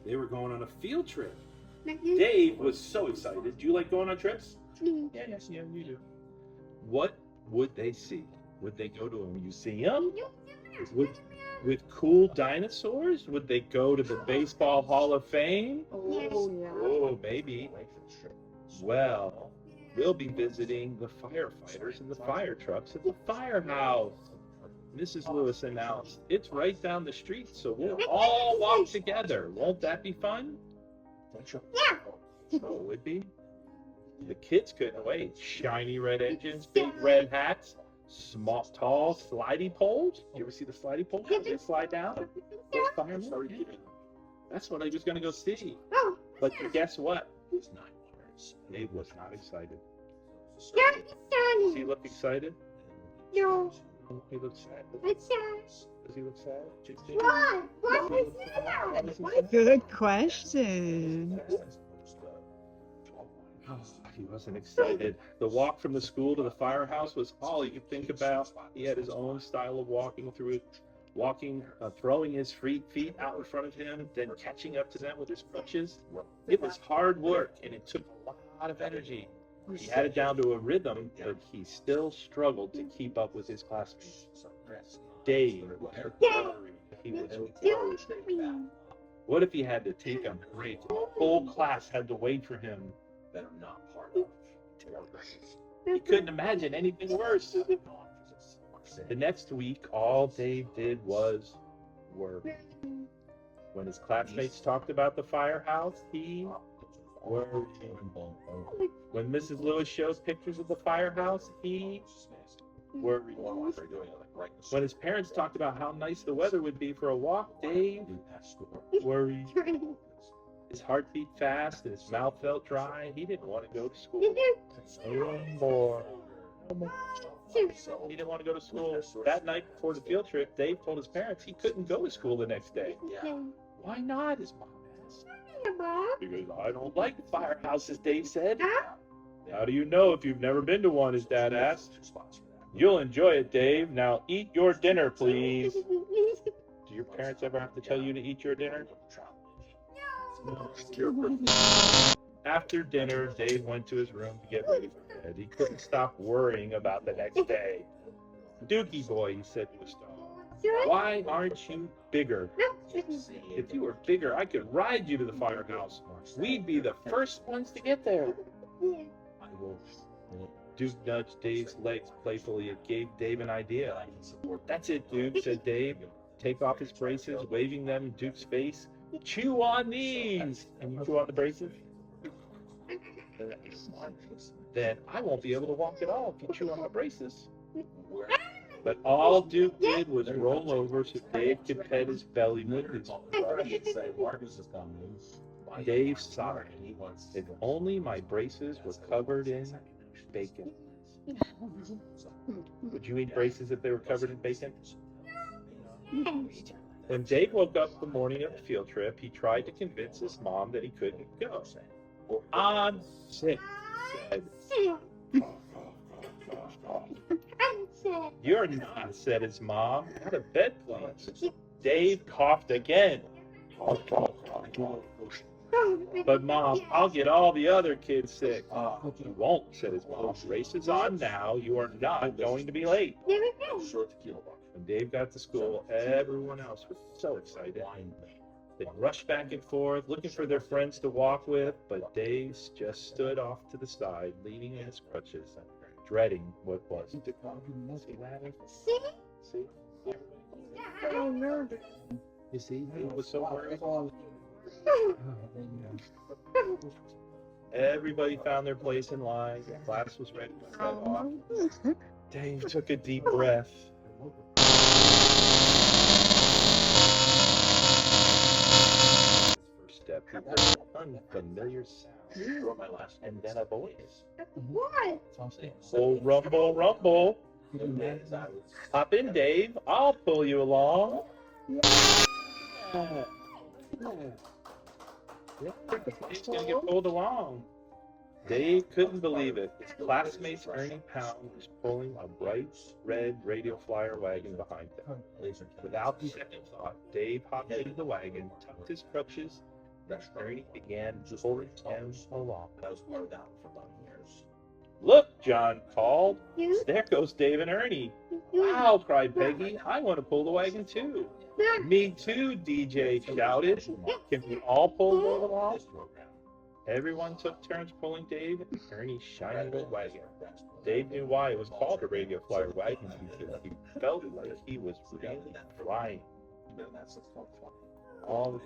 They were going on a field trip. Dave was so excited. Do you like going on trips? Yes, yeah, you do. What would they see? Would they go to a museum with, with cool dinosaurs? Would they go to the Baseball Hall of Fame? Oh, maybe. Well, we'll be visiting the firefighters and the fire trucks at the firehouse. Mrs. Lewis announced, it's right down the street, so we'll all walk together. Won't that be fun? Yeah. So it would be. The kids couldn't wait. Shiny red engines, big red hats, small, tall slidey poles. You ever see the slidey poles? They slide down. Those firemen. That's what I was going to go see. But guess what? Dave was not excited. Does he look excited? No. He looks sad. It's sad. Does he look sad? What? What was that? Good question. Oh, he wasn't excited. The walk from the school to the firehouse was all he could think about. He had his own style of walking through it, throwing his feet out in front of him, then catching up to them with his crutches. It was hard work, and it took a lot of energy. He had it down to a rhythm, but he still struggled to keep up with his classmates. Dave was worried. He was worried. What if he had to take a break? The whole class had to wait for him. He couldn't imagine anything worse. The next week, all Dave did was work. When his classmates talked about the firehouse, he worried. When Mrs. Lewis showed pictures of the firehouse, he worried. When his parents talked about how nice the weather would be for a walk, Dave worried. His heart beat fast and his mouth felt dry. He didn't want to go to school. No more. He didn't want to go to school. That night before the field trip, Dave told his parents he couldn't go to school the next day. Why not? His mom asked. Because I don't like firehouses, Dave said. How do you know if you've never been to one? His dad asked. You'll enjoy it, Dave. Now eat your dinner, please. Do your parents ever have to tell you to eat your dinner? After dinner, Dave went to his room to get ready for bed. He couldn't stop worrying about the next day. Dookie boy, he said to his dog, why aren't you bigger? If you were bigger, I could ride you to the firehouse. We'd be the first ones to get there. Duke nudged Dave's legs playfully. It gave Dave an idea. That's it, Duke, said Dave. Take off his braces, waving them in Duke's face. Chew on these! And you chew on the braces? Then I won't be able to walk at all if you chew on my braces. But all Duke did was roll over so Dave could pet his belly with his brush. Dave sighed. If only my braces were covered in bacon. Would you eat braces if they were covered in bacon? When Dave woke up the morning of the field trip, he tried to convince his mom that he couldn't go. I'm sick, he said. You're not, said his mom. Out of bed, please. Dave coughed again. But Mom, I'll get all the other kids sick. You won't, said his mom. Race is on now. You are not going to be late. When Dave got to school, everyone else was so excited. They rushed back and forth, looking for their friends to walk with, but Dave just stood off to the side, leaning on his crutches, dreading what was to come. See? You see, he was so worried. Everybody found their place in line. The class was ready to set off. Dave took a deep breath. First step, he heard an unfamiliar sound, and then a voice. What? Oh, rumble, rumble. Hop in, Dave. I'll pull you along. Dave's gonna get pulled along. Dave couldn't believe it. His classmates Ernie Pound was pulling a bright red radio flyer wagon behind them. Without second thought, Dave hopped into the wagon, tucked his crutches Ernie began pulling him along. Look, John called. You? There goes Dave and Ernie. You? Wow, cried Peggy. I want to pull the wagon too. Me too, DJ shouted. Can we all pull Dave along? Everyone took turns pulling Dave and Ernie's shiny red wagon. Dave knew why it was called a radio flyer wagon because he felt like he was really flying. All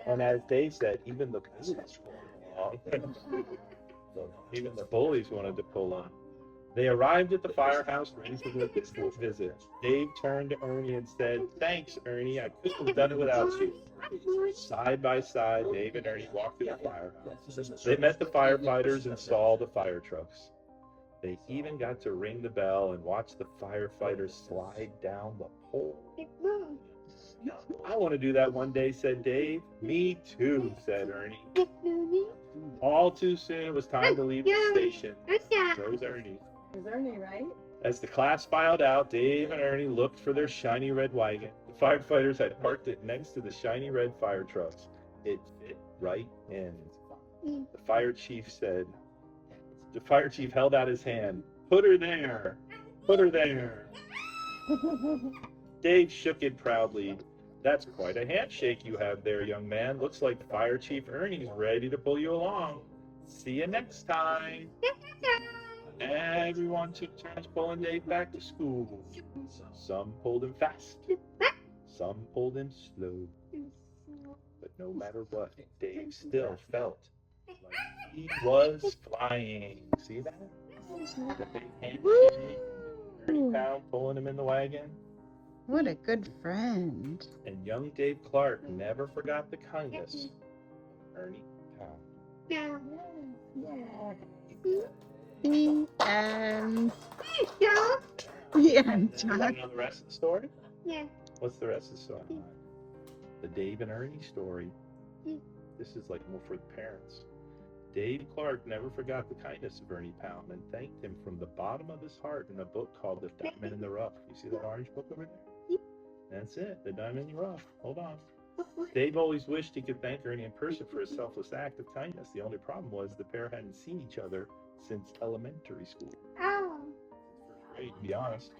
and as Dave said, even the bullies even the bullies wanted to pull on. They arrived at the firehouse ready to visit. Dave turned to Ernie and said, "Thanks, Ernie. I couldn't have done it without you." Side by side, Dave and Ernie walked through the firehouse. They met the firefighters and saw the fire trucks. They even got to ring the bell and watch the firefighters slide down the pole. I want to do that one day, said Dave. Me too, said Ernie. All too soon, it was time to leave the station. So was Ernie. Is Ernie right? As the class filed out, Dave and Ernie looked for their shiny red wagon. The firefighters had parked it next to the shiny red fire trucks. It fit right in. The fire chief held out his hand. Put her there. Put her there. Dave shook it proudly. That's quite a handshake you have there, young man. Looks like Fire Chief Ernie's ready to pull you along. See you next time. Everyone took turns pulling Dave back to school. Some pulled him fast. Some pulled him slow. But no matter what, Dave still felt like he was flying. See that? The big handshake. Ernie Pound pulling him in the wagon. What a good friend. And young Dave Clark never forgot the kindness of Ernie Pound. The end. Yeah. The end, You want John. to know the rest of the story? Yeah. What's the rest of the story? The Dave and Ernie story. This is like more for the parents. Dave Clark never forgot the kindness of Ernie Pound and thanked him from the bottom of his heart in a book called The Diamond in the Rough. You see that orange book over there? That's it, The Diamond in the Rough. Hold on. Dave always wished he could thank Ernie in person for his selfless act of kindness. The only problem was the pair hadn't seen each other since elementary school. Oh. Great, to be honest.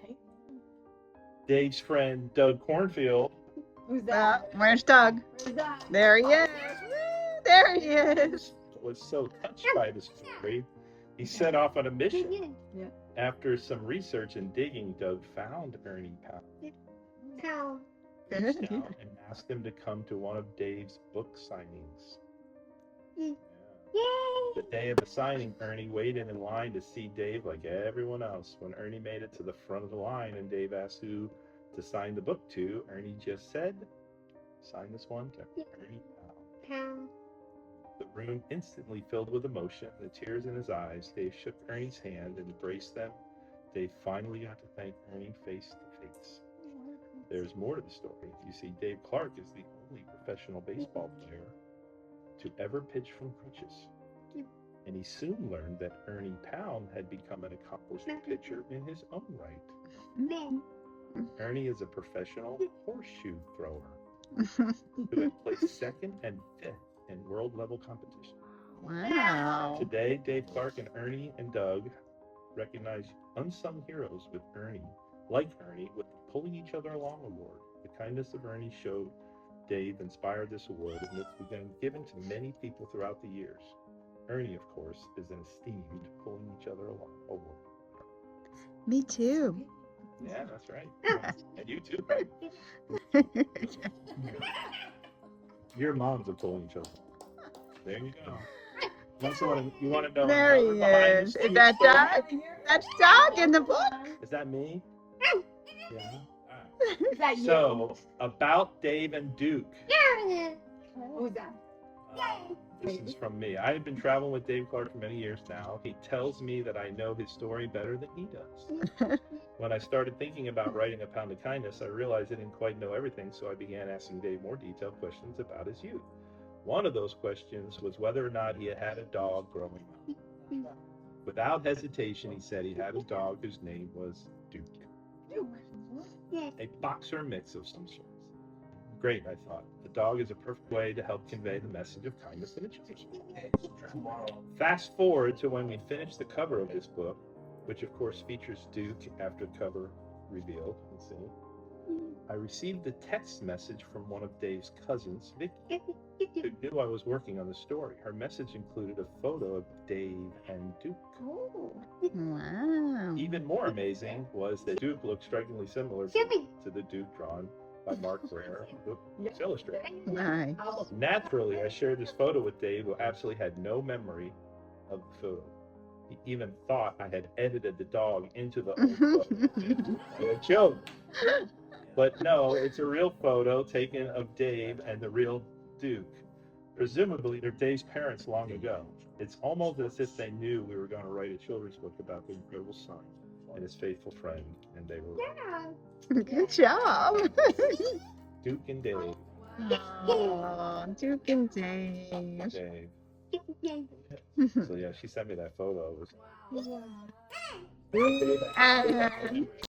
Dave's friend, Doug Cornfield, Who's that? Where's Doug? Who's that? There he is. Woo, there he is. was so touched by the story, he set off on a mission. Yeah. After some research and digging, Doug found Ernie Pound Cow. and asked him to come to one of Dave's book signings. Yay. The day of the signing, Ernie waited in line to see Dave like everyone else. When Ernie made it to the front of the line and Dave asked who to sign the book to, Ernie just said, "Sign this one to Ernie Pound." Cow. The room instantly filled with emotion, the tears in his eyes. Dave shook Ernie's hand and embraced them. Dave finally got to thank Ernie face to face. There's more to the story. You see, Dave Clark is the only professional baseball player to ever pitch from crutches. And he soon learned that Ernie Pound had become an accomplished pitcher in his own right. Men. Ernie is a professional horseshoe thrower who had placed second and fifth in world-level competition. Wow. Today, Dave Clark and Ernie and Doug recognize unsung heroes with Ernie, with the Pulling Each Other Along Award. The kindness of Ernie showed Dave inspired this award, and it's been given to many people throughout the years. Ernie, of course, is an esteemed Pulling Each Other Along Award. Me too. Yeah, that's right. And you too, right? Your moms are pulling each other. There you go. You want to know? There he behind is. the Is scenes that story? Doug? That's Doug in the book. Is that me? Yeah. Is that you? So, about Dave and Duke. Who's that? This is from me. I have been traveling with Dave Clark for many years now. He tells me that I know his story better than he does. When I started thinking about writing A Pound of Kindness, I realized I didn't quite know everything, so I began asking Dave more detailed questions about his youth. One of those questions was whether or not he had had a dog growing up. Without hesitation, he said he had a dog whose name was Duke. A boxer mix of some sort. Great, I thought. The dog is a perfect way to help convey the message of kindness and interest. Fast forward to when we finished the cover of this book, which of course features Duke after cover revealed. Let's see. I received a text message from one of Dave's cousins, Vicky, who knew I was working on the story. Her message included a photo of Dave and Duke. Oh. Wow. Even more amazing was that Duke looked strikingly similar to the Duke drawn by Mark Brer, Books Illustrated. Nice. Naturally, I shared this photo with Dave, who absolutely had no memory of the photo. He even thought I had edited the dog into the old photo. A joke. But no, it's a real photo taken of Dave and the real Duke. Presumably, they're Dave's parents long ago. It's almost as if they knew we were going to write a children's book about the incredible son and his faithful friend, and they were Yeah. Good job. Duke and Dave. Oh, Duke and Dave. Dave. So yeah, she sent me that photo. It was Wow. And